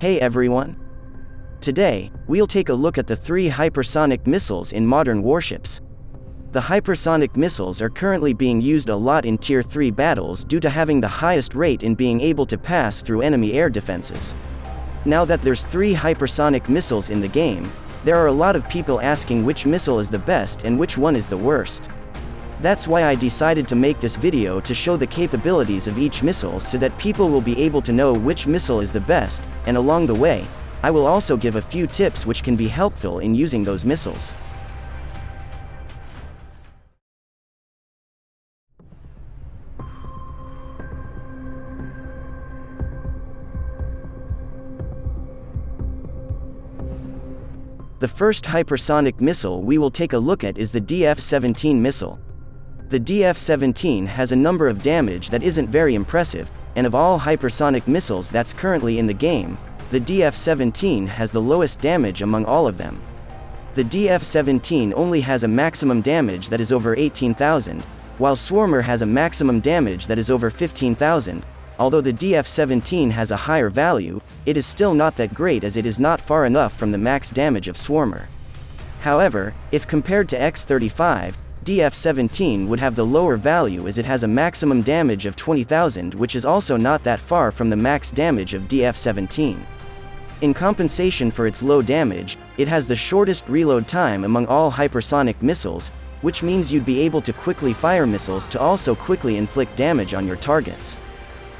Hey everyone! Today, we'll take a look at the 3 hypersonic missiles in modern warships. The hypersonic missiles are currently being used a lot in Tier 3 battles due to having the highest rate in being able to pass through enemy air defenses. Now that there's 3 hypersonic missiles in the game, there are a lot of people asking which missile is the best and which one is the worst. That's why I decided to make this video to show the capabilities of each missile so that people will be able to know which missile is the best, and along the way, I will also give a few tips which can be helpful in using those missiles. The first hypersonic missile we will take a look at is the DF-17 missile. The DF-17 has a number of damage that isn't very impressive, and of all hypersonic missiles that's currently in the game, the DF-17 has the lowest damage among all of them. The DF-17 only has a maximum damage that is over 18,000, while Swarmer has a maximum damage that is over 15,000. Although the DF-17 has a higher value, it is still not that great as it is not far enough from the max damage of Swarmer. However, if compared to X-35, DF-17 would have the lower value as it has a maximum damage of 20,000, which is also not that far from the max damage of DF-17. In compensation for its low damage, it has the shortest reload time among all hypersonic missiles, which means you'd be able to quickly fire missiles to also quickly inflict damage on your targets.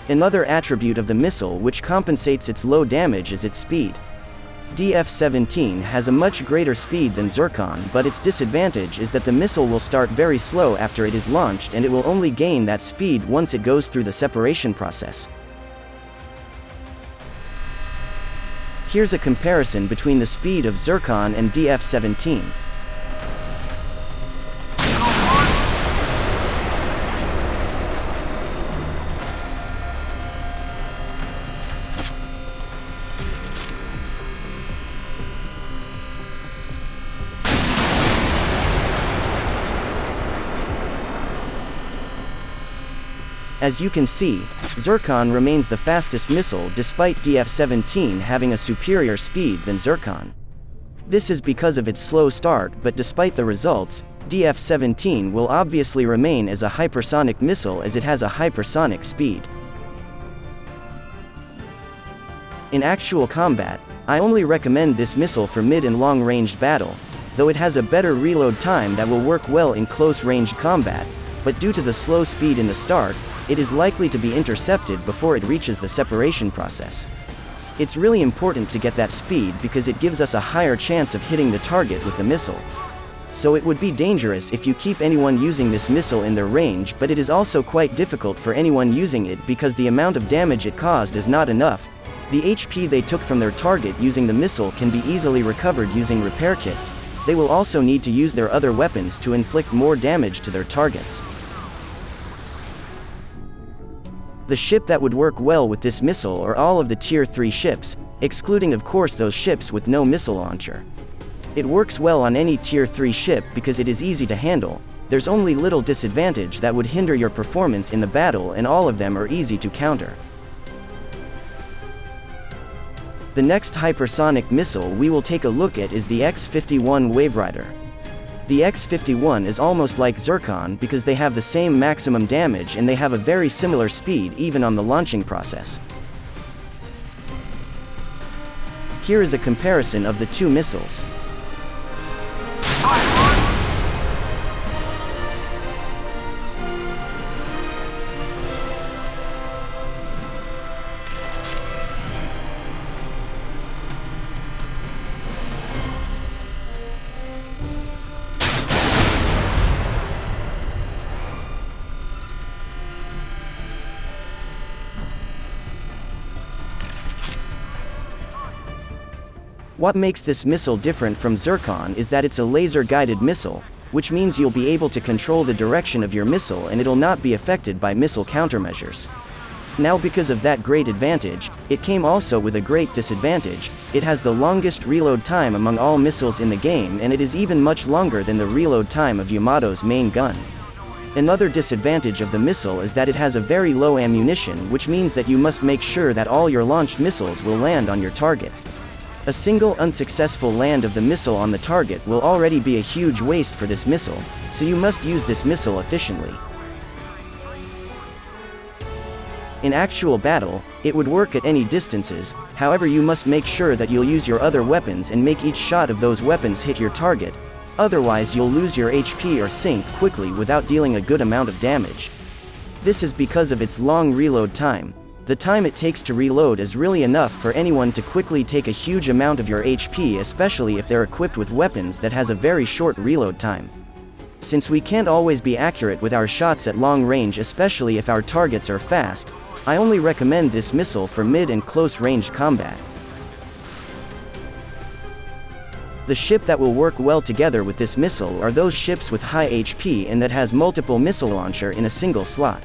Another attribute of the missile which compensates its low damage is its speed. DF-17 has a much greater speed than Zircon, but its disadvantage is that the missile will start very slow after it is launched and it will only gain that speed once it goes through the separation process. Here's a comparison between the speed of Zircon and DF-17. As you can see, Zircon remains the fastest missile despite DF-17 having a superior speed than Zircon. This is because of its slow start, but despite the results, DF-17 will obviously remain as a hypersonic missile as it has a hypersonic speed. In actual combat, I only recommend this missile for mid and long-ranged battle, though it has a better reload time that will work well in close-range combat, but due to the slow speed in the start, it is likely to be intercepted before it reaches the separation process. It's really important to get that speed because it gives us a higher chance of hitting the target with the missile. So it would be dangerous if you keep anyone using this missile in their range, but it is also quite difficult for anyone using it because the amount of damage it caused is not enough. The HP they took from their target using the missile can be easily recovered using repair kits. They will also need to use their other weapons to inflict more damage to their targets. The ship that would work well with this missile are all of the Tier 3 ships, excluding of course those ships with no missile launcher. It works well on any Tier 3 ship because it is easy to handle, there's only little disadvantage that would hinder your performance in the battle, and all of them are easy to counter. The next hypersonic missile we will take a look at is the X-51 Waverider. The X-51 is almost like Zircon because they have the same maximum damage and they have a very similar speed even on the launching process. Here is a comparison of the two missiles. What makes this missile different from Zircon is that it's a laser-guided missile, which means you'll be able to control the direction of your missile and it'll not be affected by missile countermeasures. Now because of that great advantage, it came also with a great disadvantage. It has the longest reload time among all missiles in the game, and it is even much longer than the reload time of Yamato's main gun. Another disadvantage of the missile is that it has a very low ammunition, which means that you must make sure that all your launched missiles will land on your target. A single unsuccessful land of the missile on the target will already be a huge waste for this missile, so you must use this missile efficiently. In actual battle, it would work at any distances, however you must make sure that you'll use your other weapons and make each shot of those weapons hit your target, otherwise you'll lose your HP or sink quickly without dealing a good amount of damage. This is because of its long reload time. The time it takes to reload is really enough for anyone to quickly take a huge amount of your HP, especially if they're equipped with weapons that has a very short reload time. Since we can't always be accurate with our shots at long range, especially if our targets are fast, I only recommend this missile for mid and close range combat. The ship that will work well together with this missile are those ships with high HP and that has multiple missile launcher in a single slot.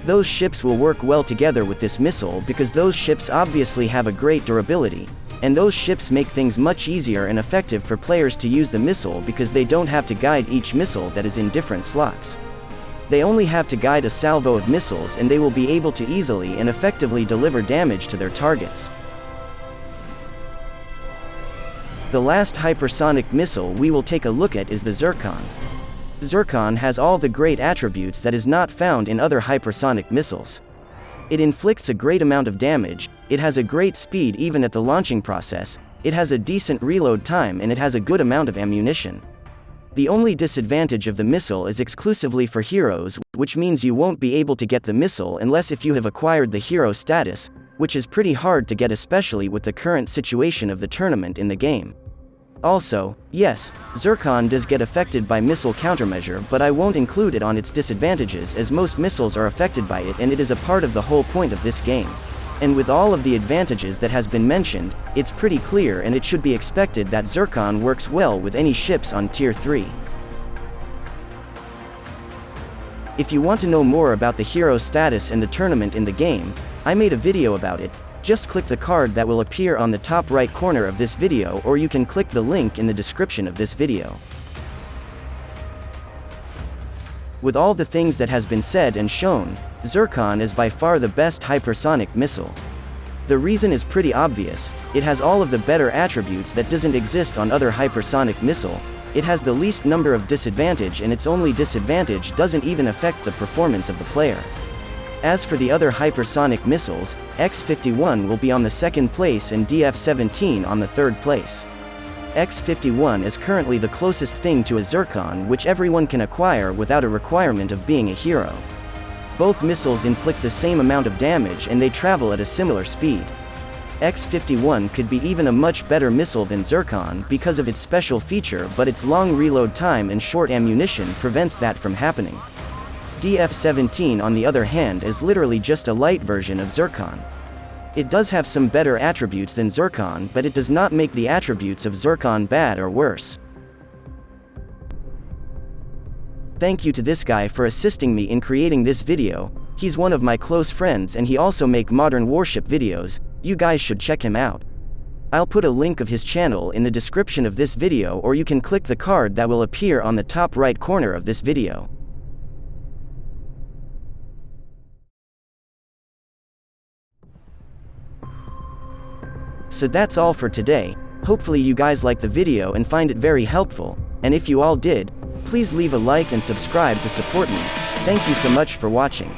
Those ships will work well together with this missile because those ships obviously have a great durability, and those ships make things much easier and effective for players to use the missile because they don't have to guide each missile that is in different slots. They only have to guide a salvo of missiles and they will be able to easily and effectively deliver damage to their targets. The last hypersonic missile we will take a look at is the Zircon. Zircon has all the great attributes that is not found in other hypersonic missiles. It inflicts a great amount of damage, it has a great speed even at the launching process, it has a decent reload time, and it has a good amount of ammunition. The only disadvantage of the missile is exclusively for heroes, which means you won't be able to get the missile unless if you have acquired the hero status, which is pretty hard to get especially with the current situation of the tournament in the game. Also, yes, Zircon does get affected by missile countermeasure, but I won't include it on its disadvantages as most missiles are affected by it and it is a part of the whole point of this game. And with all of the advantages that has been mentioned, it's pretty clear and it should be expected that Zircon works well with any ships on Tier 3. If you want to know more about the hero status and the tournament in the game, I made a video about it. Just click the card that will appear on the top right corner of this video, or you can click the link in the description of this video. With all the things that has been said and shown, Zircon is by far the best hypersonic missile. The reason is pretty obvious: it has all of the better attributes that doesn't exist on other hypersonic missile, it has the least number of disadvantage, and its only disadvantage doesn't even affect the performance of the player. As for the other hypersonic missiles, X-51 will be on the second place and DF-17 on the third place. X-51 is currently the closest thing to a Zircon which everyone can acquire without a requirement of being a hero. Both missiles inflict the same amount of damage and they travel at a similar speed. X-51 could be even a much better missile than Zircon because of its special feature, but its long reload time and short ammunition prevents that from happening. DF-17 on the other hand is literally just a light version of Zircon. It does have some better attributes than Zircon, but it does not make the attributes of Zircon bad or worse. Thank you to this guy for assisting me in creating this video. He's one of my close friends and he also make modern warship videos. You guys should check him out. I'll put a link of his channel in the description of this video, or you can click the card that will appear on the top right corner of this video. So that's all for today. Hopefully you guys liked the video and find it very helpful, and if you all did, please leave a like and subscribe to support me. Thank you so much for watching.